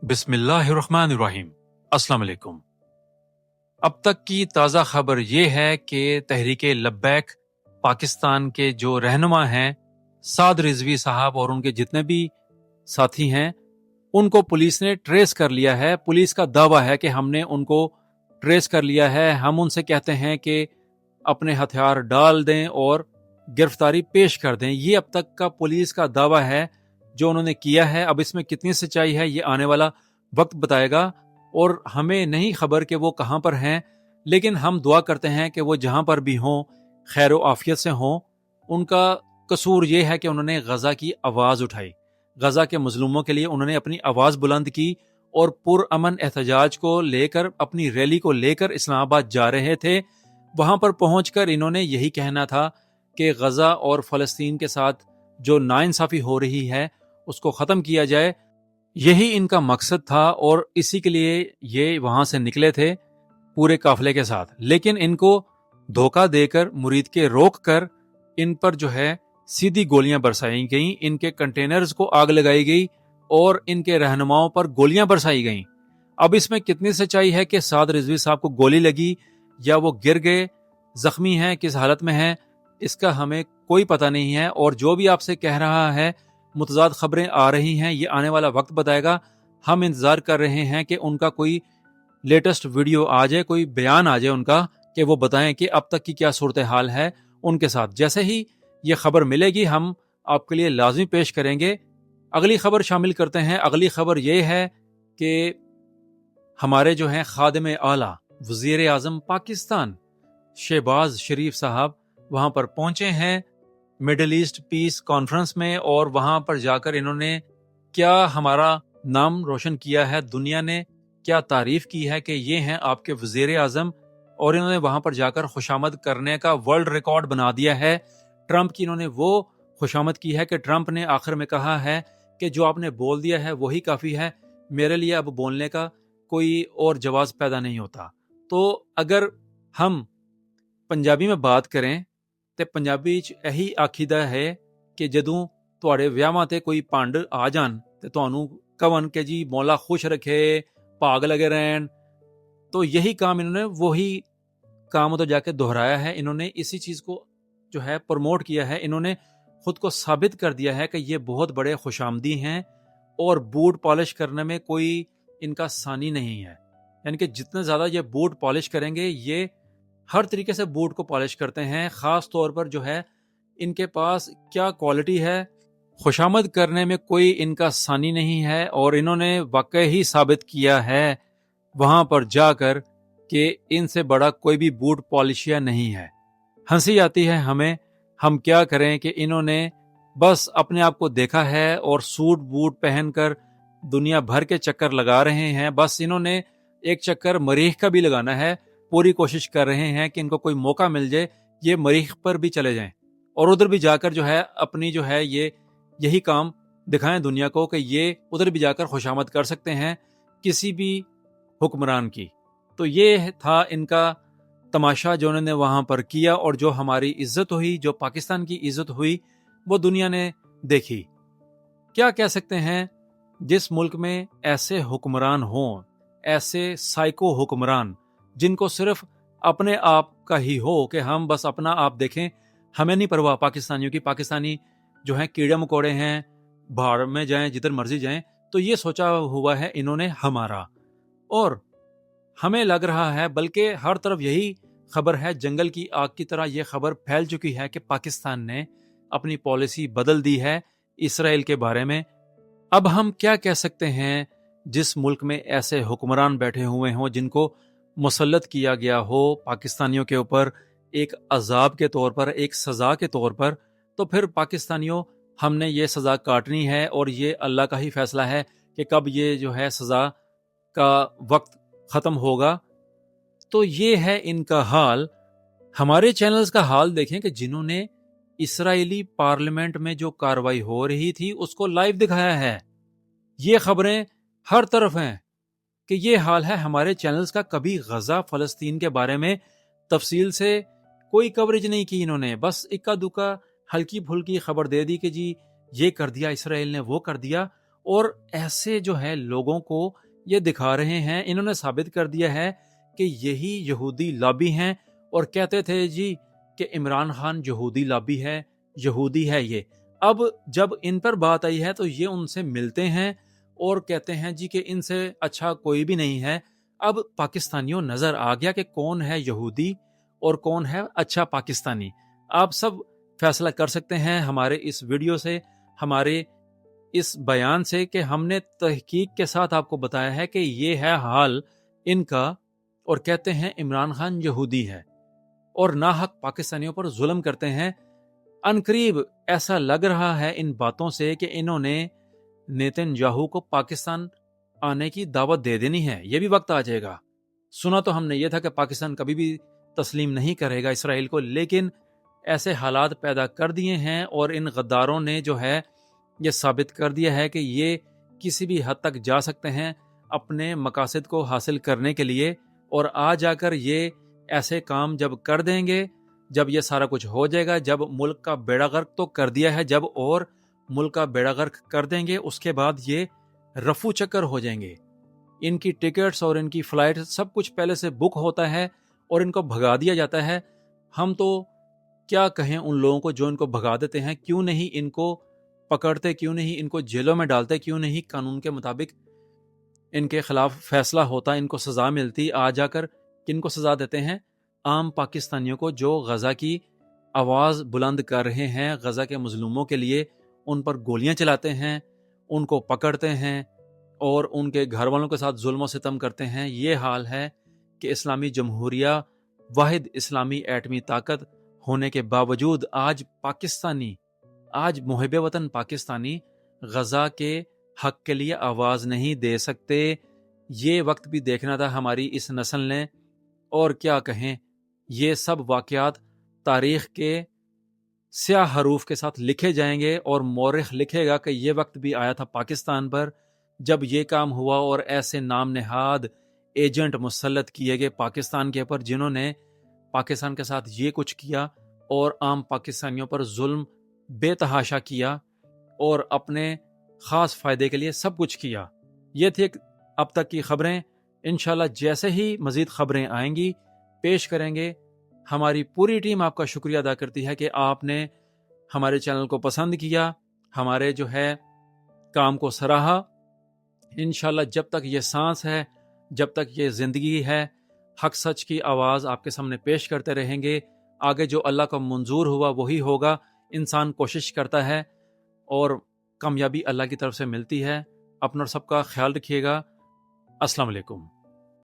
بسم اللہ الرحمن الرحیم۔ السلام علیکم۔ اب تک کی تازہ خبر یہ ہے کہ تحریک لبیک پاکستان کے جو رہنما ہیں سعد رضوی صاحب اور ان کے جتنے بھی ساتھی ہیں ان کو پولیس نے ٹریس کر لیا ہے۔ پولیس کا دعویٰ ہے کہ ہم نے ان کو ٹریس کر لیا ہے۔ ہم ان سے کہتے ہیں کہ اپنے ہتھیار ڈال دیں اور گرفتاری پیش کر دیں۔ یہ اب تک کا پولیس کا دعویٰ ہے جو انہوں نے کیا ہے۔ اب اس میں کتنی سچائی ہے یہ آنے والا وقت بتائے گا، اور ہمیں نہیں خبر کہ وہ کہاں پر ہیں، لیکن ہم دعا کرتے ہیں کہ وہ جہاں پر بھی ہوں خیر و عافیت سے ہوں۔ ان کا قصور یہ ہے کہ انہوں نے غزہ کی آواز اٹھائی، غزہ کے مظلوموں کے لیے انہوں نے اپنی آواز بلند کی اور پرامن احتجاج کو لے کر اپنی ریلی کو لے کر اسلام آباد جا رہے تھے۔ وہاں پر پہنچ کر انہوں نے یہی کہنا تھا کہ غزہ اور فلسطین کے ساتھ جو ناانصافی ہو رہی ہے اس کو ختم کیا جائے۔ یہی ان کا مقصد تھا اور اسی کے لیے یہ وہاں سے نکلے تھے پورے قافلے کے ساتھ، لیکن ان کو دھوکہ دے کر مرید کے روک کر ان پر جو ہے سیدھی گولیاں برسائی گئیں، ان کے کنٹینرز کو آگ لگائی گئی اور ان کے رہنماؤں پر گولیاں برسائی گئیں۔ اب اس میں کتنی سچائی ہے کہ سعد رضوی صاحب کو گولی لگی یا وہ گر گئے، زخمی ہیں، کس حالت میں ہیں، اس کا ہمیں کوئی پتہ نہیں ہے۔ اور جو بھی آپ سے کہہ رہا ہے متضاد خبریں آ رہی ہیں، یہ آنے والا وقت بتائے گا۔ ہم انتظار کر رہے ہیں کہ ان کا کوئی لیٹسٹ ویڈیو آ جائے، کوئی بیان آ جائے ان کا، کہ وہ بتائیں کہ اب تک کی کیا صورتحال ہے ان کے ساتھ۔ جیسے ہی یہ خبر ملے گی ہم آپ کے لیے لازمی پیش کریں گے۔ اگلی خبر شامل کرتے ہیں۔ اگلی خبر یہ ہے کہ ہمارے جو ہیں خادم اعلیٰ وزیر اعظم پاکستان شہباز شریف صاحب وہاں پر پہنچے ہیں مڈل ایسٹ پیس کانفرنس میں، اور وہاں پر جا کر انہوں نے کیا ہمارا نام روشن کیا ہے، دنیا نے کیا تعریف کی ہے کہ یہ ہیں آپ کے وزیر اعظم، اور انہوں نے وہاں پر جا کر خوشامد کرنے کا ورلڈ ریکارڈ بنا دیا ہے۔ ٹرمپ کی انہوں نے وہ خوشامد کی ہے کہ ٹرمپ نے آخر میں کہا ہے کہ جو آپ نے بول دیا ہے وہی کافی ہے، میرے لیے اب بولنے کا کوئی اور جواز پیدا نہیں ہوتا۔ تو اگر ہم پنجابی میں بات کریں تے پنجابی یہی آکھیدہ ہے کہ جدوں تواڈے ویاواں تے کوئی پانڈ آ جان تے تانوں کون کہ جی مولا خوش رکھے، بھاگ لگے رہن، تو یہی کام انہوں نے وہی کام تو جا کے دہرایا ہے۔ انہوں نے اسی چیز کو جو ہے پروموٹ کیا ہے، انہوں نے خود کو ثابت کر دیا ہے کہ یہ بہت بڑے خوش آمدی ہیں اور بوٹ پالش کرنے میں کوئی ان کا ثانی نہیں ہے۔ یعنی کہ جتنے زیادہ یہ بوٹ پالش کریں گے، یہ ہر طریقے سے بوٹ کو پالش کرتے ہیں، خاص طور پر جو ہے ان کے پاس کیا کوالٹی ہے، خوشامد کرنے میں کوئی ان کا ثانی نہیں ہے، اور انہوں نے واقعی ہی ثابت کیا ہے وہاں پر جا کر کہ ان سے بڑا کوئی بھی بوٹ پالشیا نہیں ہے۔ ہنسی آتی ہے ہمیں، ہم کیا کریں کہ انہوں نے بس اپنے آپ کو دیکھا ہے اور سوٹ بوٹ پہن کر دنیا بھر کے چکر لگا رہے ہیں۔ بس انہوں نے ایک چکر مریخ کا بھی لگانا ہے، پوری کوشش کر رہے ہیں کہ ان کو کوئی موقع مل جائے یہ مریخ پر بھی چلے جائیں اور ادھر بھی جا کر جو ہے اپنی جو ہے یہی کام دکھائیں دنیا کو کہ یہ ادھر بھی جا کر خوشامد کر سکتے ہیں کسی بھی حکمران کی۔ تو یہ تھا ان کا تماشا جو انہوں نے وہاں پر کیا، اور جو ہماری عزت ہوئی، جو پاکستان کی عزت ہوئی، وہ دنیا نے دیکھی۔ کیا کہہ سکتے ہیں جس ملک میں ایسے حکمران ہوں، ایسے سائیکو حکمران جن کو صرف اپنے آپ کا ہی ہو کہ ہم بس اپنا آپ دیکھیں، ہمیں نہیں پرواہ پاکستانیوں کی، پاکستانی جو ہیں کیڑے مکوڑے ہیں، بھاڑ میں جائیں جدھر مرضی جائیں، تو یہ سوچا ہوا ہے انہوں نے ہمارا۔ اور ہمیں لگ رہا ہے بلکہ ہر طرف یہی خبر ہے، جنگل کی آگ کی طرح یہ خبر پھیل چکی ہے کہ پاکستان نے اپنی پالیسی بدل دی ہے اسرائیل کے بارے میں۔ اب ہم کیا کہہ سکتے ہیں جس ملک میں ایسے حکمران بیٹھے ہوئے ہوں جن کو مسلط کیا گیا ہو پاکستانیوں کے اوپر ایک عذاب کے طور پر، ایک سزا کے طور پر، تو پھر پاکستانیوں ہم نے یہ سزا کاٹنی ہے، اور یہ اللہ کا ہی فیصلہ ہے کہ کب یہ جو ہے سزا کا وقت ختم ہوگا۔ تو یہ ہے ان کا حال۔ ہمارے چینلز کا حال دیکھیں کہ جنہوں نے اسرائیلی پارلیمنٹ میں جو کاروائی ہو رہی تھی اس کو لائیو دکھایا ہے، یہ خبریں ہر طرف ہیں کہ یہ حال ہے ہمارے چینلز کا۔ کبھی غزہ فلسطین کے بارے میں تفصیل سے کوئی کوریج نہیں کی انہوں نے، بس اکا دکا ہلکی پھلکی خبر دے دی کہ جی یہ کر دیا اسرائیل نے، وہ کر دیا، اور ایسے جو ہے لوگوں کو یہ دکھا رہے ہیں، انہوں نے ثابت کر دیا ہے کہ یہی یہودی لابی ہیں، اور کہتے تھے جی کہ عمران خان یہودی لابی ہے، یہودی ہے یہ۔ اب جب ان پر بات آئی ہے تو یہ ان سے ملتے ہیں اور کہتے ہیں جی کہ ان سے اچھا کوئی بھی نہیں ہے۔ اب پاکستانیوں نظر آ گیا کہ کون ہے یہودی اور کون ہے اچھا پاکستانی۔ آپ سب فیصلہ کر سکتے ہیں ہمارے اس ویڈیو سے، ہمارے اس بیان سے، کہ ہم نے تحقیق کے ساتھ آپ کو بتایا ہے کہ یہ ہے حال ان کا، اور کہتے ہیں عمران خان یہودی ہے اور ناحق پاکستانیوں پر ظلم کرتے ہیں۔ عنقریب ایسا لگ رہا ہے ان باتوں سے کہ انہوں نے نیتن یاہو کو پاکستان آنے کی دعوت دے دینی ہے۔ یہ بھی وقت آ جائے گا۔ سنا تو ہم نے یہ تھا کہ پاکستان کبھی بھی تسلیم نہیں کرے گا اسرائیل کو، لیکن ایسے حالات پیدا کر دیے ہیں اور ان غداروں نے جو ہے یہ ثابت کر دیا ہے کہ یہ کسی بھی حد تک جا سکتے ہیں اپنے مقاصد کو حاصل کرنے کے لیے، اور آ جا کر یہ ایسے کام جب کر دیں گے، جب یہ سارا کچھ ہو جائے گا، جب ملک کا بیڑا غرق تو کر دیا ہے، جب اور ملک کا بیڑا غرق کر دیں گے، اس کے بعد یہ رفو چکر ہو جائیں گے۔ ان کی ٹکٹس اور ان کی فلائٹ سب کچھ پہلے سے بک ہوتا ہے اور ان کو بھگا دیا جاتا ہے۔ ہم تو کیا کہیں ان لوگوں کو جو ان کو بھگا دیتے ہیں، کیوں نہیں ان کو پکڑتے، کیوں نہیں ان کو جیلوں میں ڈالتے، کیوں نہیں قانون کے مطابق ان کے خلاف فیصلہ ہوتا، ان کو سزا ملتی۔ آ جا کر کن کو سزا دیتے ہیں؟ عام پاکستانیوں کو جو غزہ کی آواز بلند کر رہے ہیں، غزہ کے مظلوموں کے لیے، ان پر گولیاں چلاتے ہیں، ان کو پکڑتے ہیں اور ان کے گھر والوں کے ساتھ ظلم و ستم کرتے ہیں۔ یہ حال ہے کہ اسلامی جمہوریہ واحد اسلامی ایٹمی طاقت ہونے کے باوجود آج محب وطن پاکستانی غزہ کے حق کے لیے آواز نہیں دے سکتے۔ یہ وقت بھی دیکھنا تھا ہماری اس نسل نے، اور کیا کہیں، یہ سب واقعات تاریخ کے سیاہ حروف کے ساتھ لکھے جائیں گے، اور مورخ لکھے گا کہ یہ وقت بھی آیا تھا پاکستان پر جب یہ کام ہوا، اور ایسے نام نہاد ایجنٹ مسلط کیے گئے پاکستان کے اوپر، جنہوں نے پاکستان کے ساتھ یہ کچھ کیا اور عام پاکستانیوں پر ظلم بے تحاشا کیا اور اپنے خاص فائدے کے لیے سب کچھ کیا۔ یہ تھی اب تک کی خبریں۔ انشاءاللہ جیسے ہی مزید خبریں آئیں گی پیش کریں گے۔ ہماری پوری ٹیم آپ کا شکریہ ادا کرتی ہے کہ آپ نے ہمارے چینل کو پسند کیا، ہمارے جو ہے کام کو سراہا۔ انشاءاللہ جب تک یہ سانس ہے، جب تک یہ زندگی ہے، حق سچ کی آواز آپ کے سامنے پیش کرتے رہیں گے۔ آگے جو اللہ کا منظور ہوا وہی ہوگا۔ انسان کوشش کرتا ہے اور کامیابی اللہ کی طرف سے ملتی ہے۔ اپنا اور سب کا خیال رکھیے گا۔ السلام علیکم۔